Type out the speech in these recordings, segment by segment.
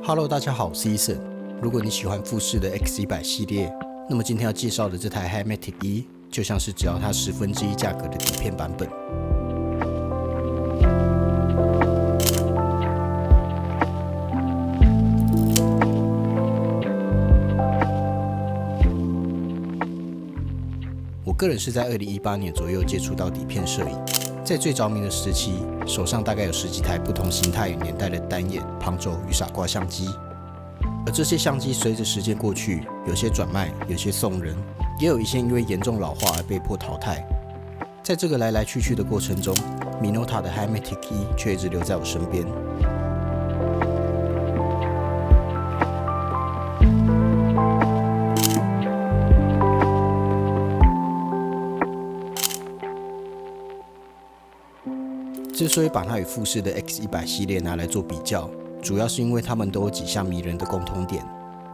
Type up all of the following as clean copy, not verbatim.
Hello， 大家好，我是 Eason。如果你喜欢富士的 X100 系列，那么今天要介绍的这台 Himatic E 就像是只要它1/10价格的底片版本。我个人是在2018年左右接触到底片摄影，在最着迷的时期，手上大概有10几台不同形态与年代的单眼、旁轴与傻瓜相机。而这些相机随着时间过去，有些转卖，有些送人，也有一些因为严重老化而被迫淘汰。在这个来来去去的过程中，Minolta 的 Himatic E 却一直留在我身边。之所以把它与富士的 X100 系列拿来做比较，主要是因为它们都有几项迷人的共通点。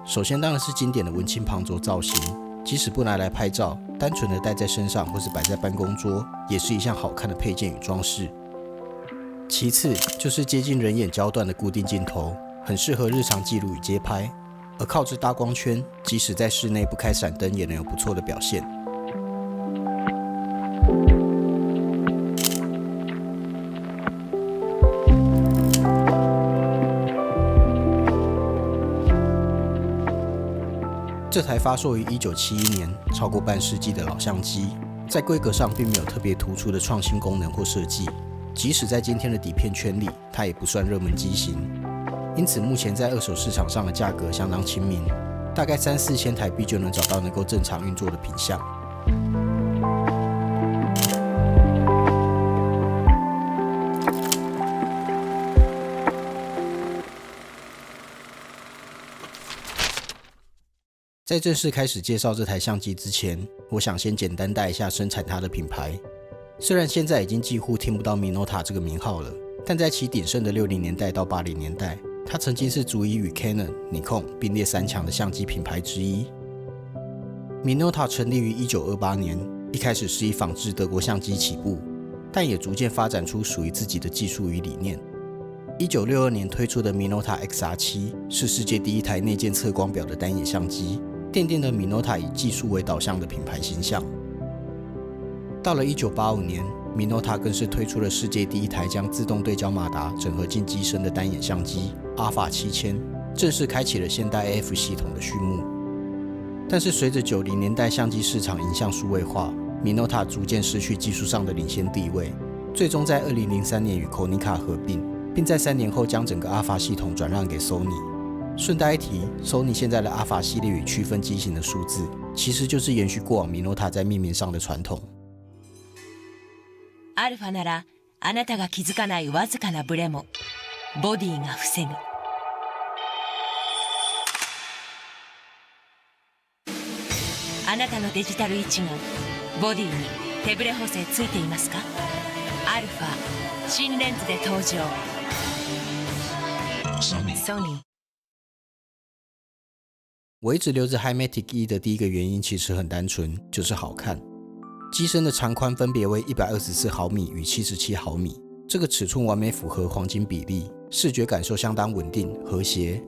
首先当然是经典的文青旁轴造型，即使不拿来拍照，单纯的戴在身上或是摆在办公桌，也是一项好看的配件与装饰。其次就是接近人眼焦段的固定镜头，很适合日常记录与街拍，而靠着大光圈，即使在室内不开闪灯也能有不错的表现。这台发售于1971年、超过半世纪的老相机，在规格上并没有特别突出的创新功能或设计，即使在今天的底片圈里，它也不算热门机型。因此，目前在二手市场上的价格相当亲民，大概3-4千台币就能找到能够正常运作的品项。在正式开始介绍这台相机之前，我想先简单带一下生产它的品牌。虽然现在已经几乎听不到 Minolta 这个名号了，但在其鼎盛的60年代到80年代，它曾经是足以与 Canon、Nikon 并列3强的相机品牌之一。Minolta 成立于1928年，一开始是以仿制德国相机起步，但也逐渐发展出属于自己的技术与理念。1962年推出的 Minolta XR7 是世界第一台内建测光表的单眼相机，奠定了 Minolta 以技术为导向的品牌形象。到了1985年 ，Minolta 更是推出了世界第一台将自动对焦马达整合进机身的单眼相机 Alpha 7000，正式开启了现代 AF 系统的序幕。但是随着90年代相机市场迎向数位化 ，Minolta 逐渐失去技术上的领先地位，最终在2003年与 Konica 合并，并在3年后将整个 Alpha 系统转让给 Sony。顺带一提 ，Sony 现在的 Alpha 系列与区分机型的数字，其实就是延续過往 Minolta 在命名上的传统。アルファならあなたが気づかないわずかなブレもボディが防ぐ。あなたのデジタル一眼、ボディに手ブレ補正ついていますか？アルファ新レンズで登場。Sony。我一直留着 Himatic E 的第一个原因其实很单纯，就是好看。机身的长宽分别为124毫米与77毫米，这个尺寸完美符合黄金比例，视觉感受相当稳定和谐。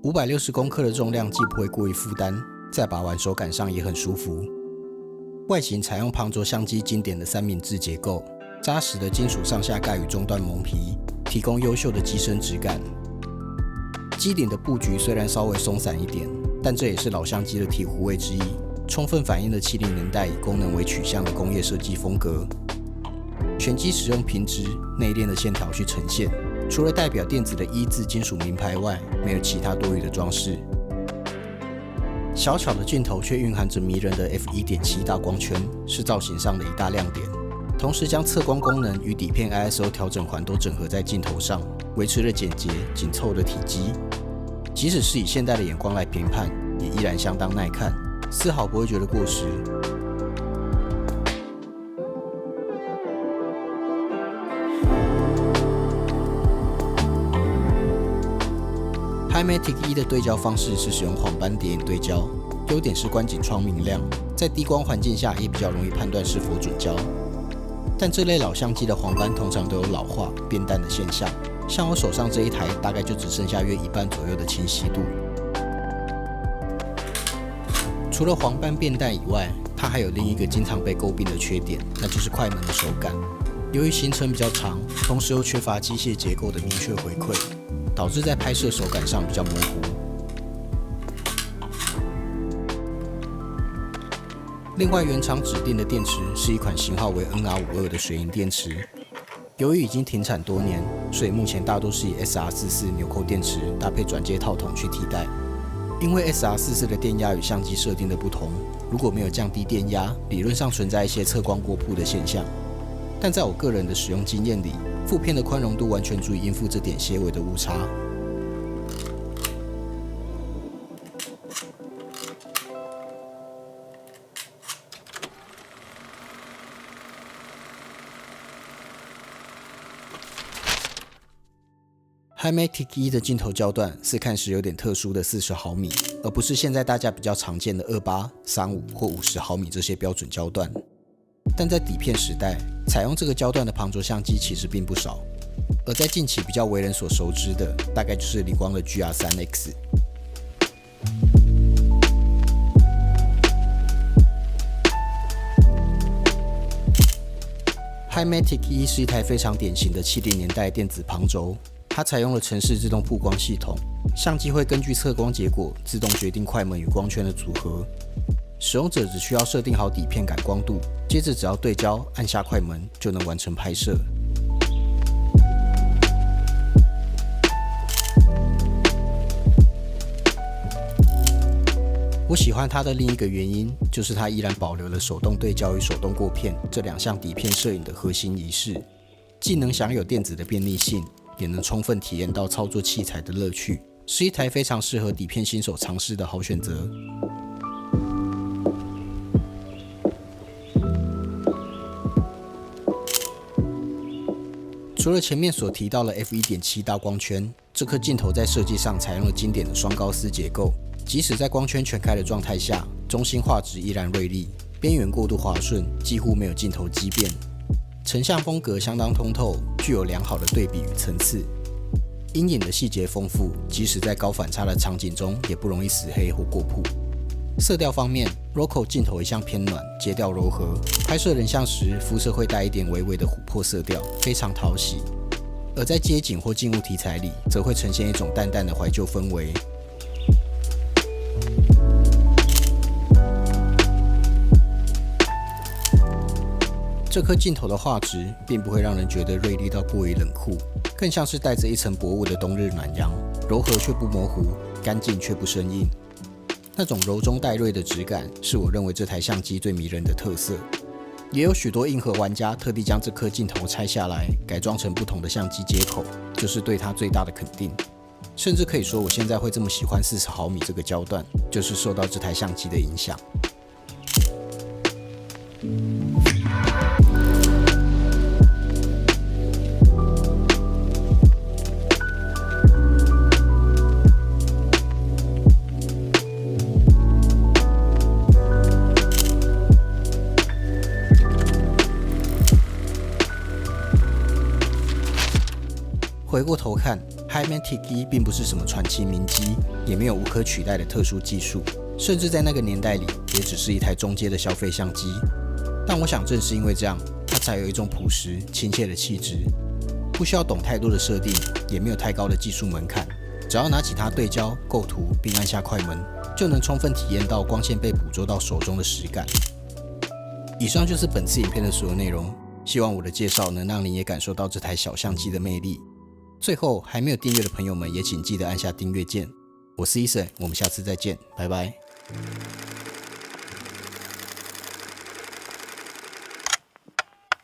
560公克的重量既不会过于负担，在把玩手感上也很舒服。外形采用旁轴相机经典的三明治结构，扎实的金属上下盖与中段蒙皮，提供优秀的机身质感。机顶的布局虽然稍微松散一点，但这也是老相机的体弧位之一，充分反映了70年代以功能为取向的工业设计风格。全机使用平直、内敛的线条去呈现，除了代表电子的E字金属名牌外，没有其他多余的装饰。小巧的镜头却蕴含着迷人的 f1.7 大光圈，是造型上的一大亮点。同时将测光功能与底片 ISO 调整环都整合在镜头上，维持了简洁紧凑的体积。即使是以现代的眼光来评判，也依然相当耐看，丝毫不会觉得过时。Himatic E 的对焦方式是使用黄斑叠影对焦，优点是观景窗明亮，在低光环境下也比较容易判断是否准焦。但这类老相机的黄斑通常都有老化变淡的现象，像我手上这一台，大概就只剩下约一半左右的清晰度。除了黄斑变淡以外，它还有另一个经常被诟病的缺点，那就是快门的手感。由于行程比较长，同时又缺乏机械结构的明确回馈，导致在拍摄手感上比较模糊。另外，原厂指定的电池是一款型号为 NR52 的水银电池。由于已经停产多年，所以目前大多是以 SR44 纽扣电池搭配转接套筒去替代。因为 SR44 的电压与相机设定的不同，如果没有降低电压，理论上存在一些测光过曝的现象。但在我个人的使用经验里，负片的宽容度完全足以应付这点些微的误差。Himatic 1的镜头焦段是看时有点特殊的40毫米，而不是现在大家比较常见的28、35或50毫米这些标准焦段。但在底片时代，采用这个焦段的旁轴相机其实并不少，而在近期比较为人所熟知的，大概就是理光的 GR3X。Himatic 1是一台非常典型的70年代电子旁轴。它采用了程式自动曝光系统，相机会根据测光结果自动决定快门与光圈的组合。使用者只需要设定好底片感光度，接着只要对焦按下快门就能完成拍摄。我喜欢它的另一个原因，就是它依然保留了手动对焦与手动过片这两项底片摄影的核心仪式，既能享有电子的便利性，也能充分体验到操作器材的乐趣，是一台非常适合底片新手尝试的好选择。除了前面所提到的 f1.7 大光圈，这颗镜头在设计上采用了经典的双高斯结构，即使在光圈全开的状态下，中心画质依然锐利，边缘过渡滑顺，几乎没有镜头畸变。成像风格相当通透，具有良好的对比与层次，阴影的细节丰富，即使在高反差的场景中也不容易死黑或过曝。色调方面 ，Roco 镜头一向偏暖，阶调柔和，拍摄人像时肤色会带一点微微的琥珀色调，非常讨喜。而在街景或静物题材里，则会呈现一种淡淡的怀旧氛围。这颗镜头的画质并不会让人觉得锐利到过于冷酷，更像是带着一层薄雾的冬日暖阳，柔和却不模糊，干净却不生硬。那种柔中带锐的质感，是我认为这台相机最迷人的特色。也有许多硬核玩家特地将这颗镜头拆下来，改装成不同的相机接口，就是对它最大的肯定。甚至可以说，我现在会这么喜欢40毫米这个焦段，就是受到这台相机的影响。回过头看 ，Himatic 1并不是什么传奇名机，也没有无可取代的特殊技术，甚至在那个年代里，也只是一台中阶的消费相机。但我想，正是因为这样，它才有一种朴实亲切的气质，不需要懂太多的设定，也没有太高的技术门槛，只要拿起它对焦、构图，并按下快门，就能充分体验到光线被捕捉到手中的实感。以上就是本次影片的所有内容，希望我的介绍能让你也感受到这台小相机的魅力。最后，还没有订阅的朋友们也请记得按下订阅键。我是 Eason，我们下次再见，拜拜。